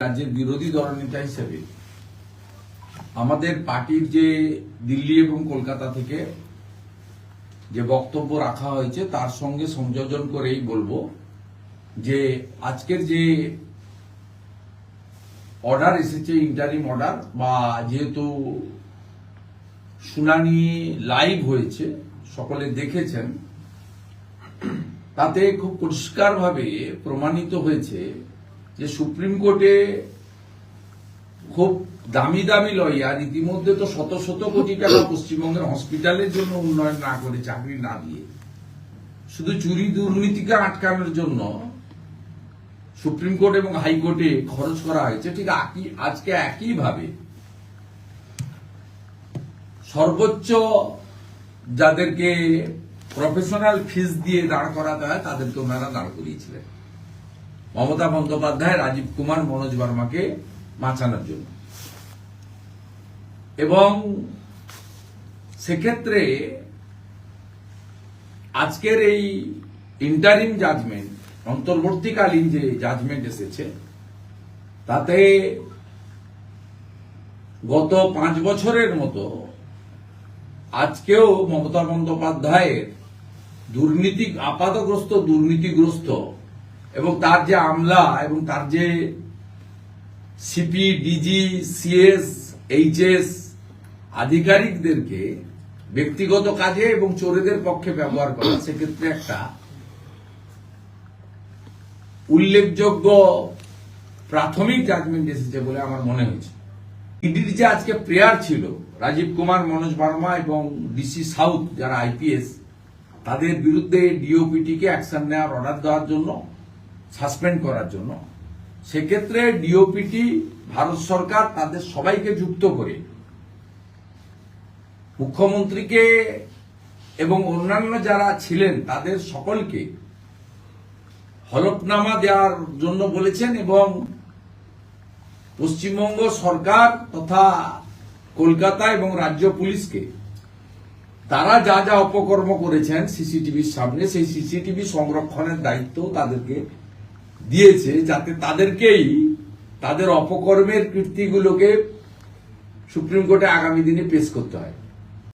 রাজ্যের বিরোধী দলনেতা হিসেবে আমাদের পার্টির যে দিল্লি এবং কলকাতা থেকে যে বক্তব্য রাখা হয়েছে তার সঙ্গে সংযোজন করেই বলবো যে আজকের যে অর্ডার এসেছে, ইন্টারিম অর্ডার, বা যেহেতু শুনানি লাইভ হয়েছে, সকলে দেখেছেন, তাতে খুব পরিষ্কারভাবে প্রমাণিত হয়েছে যে সুপ্রিম কোর্টে খুব দামি দামি লয়ার ইতিমধ্যে তো শত শত কোটি টাকা পশ্চিমবঙ্গের হসপিটালের জন্য উন্নয়ন না করে, চাকরি না দিয়ে, শুধু চুরি দুর্নীতিকে আটকানোর জন্য সুপ্রিম কোর্ট এবং হাইকোর্টে খরচ করা হয়েছে। ঠিক আজকে একইভাবে সর্বোচ্চ যাদেরকে প্রফেশনাল ফিস দিয়ে দাঁড় করাতে হয় তাদেরকে ওনারা দাঁড় করিয়েছিলেন মমতা বন্দ্যোপাধ্যায়, রাজীব কুমার, মনোজ বর্মাকে বাঁচানোর জন্য। এবং সেক্ষেত্রে আজকের এই ইন্টারিম জাজমেন্ট, অন্তর্বর্তীকালীন যে জাজমেন্ট এসেছে, তাতে গত 5 বছরের মতো আজকেও মমতা বন্দ্যোপাধ্যায়ের দুর্নীতিগ্রস্ত এবং তার যে আমলা এবং তার যে সিপি, ডিজি, সিএস, এইচএস আধিকারিকদেরকে ব্যক্তিগত কাজে এবং চোরেদের পক্ষে ব্যবহার করা, সেক্ষেত্রে একটা উল্লেখযোগ্য প্রাথমিক জাজমেন্ট এসেছে বলে আমার মনে হয়েছে। ইডির যে আজকে প্রেয়ার ছিল রাজীব কুমার, মনোজ ভার্মা এবং ডিসি সাউথ যারা আইপিএস, তাদের বিরুদ্ধে ডিওপিটিকে অ্যাকশন নেওয়ার অর্ডার দেওয়ার জন্য, সাসপেন্ড করার জন্য, সেক্ষেত্রে ডিওপিটি, ভারত সরকার তাদের সবাইকে যুক্ত করে মুখ্যমন্ত্রীকে এবং অন্যান্য যারা ছিলেন তাদের সকলকে হলফনামা দেওয়ার জন্য বলেছেন এবং পশ্চিমবঙ্গ সরকার তথা কলকাতা এবং রাজ্য পুলিশকে তারা যা যা অপকর্ম করেছেন সিসিটিভির সামনে, সেই সিসিটিভি সংরক্ষণের দায়িত্ব তাদেরকে দিয়েছে, যাতে তাদেরকেই তাদের অপকর্মের কীর্তিগুলোকে সুপ্রিম কোর্টে আগামী দিনে পেশ করতে হয়।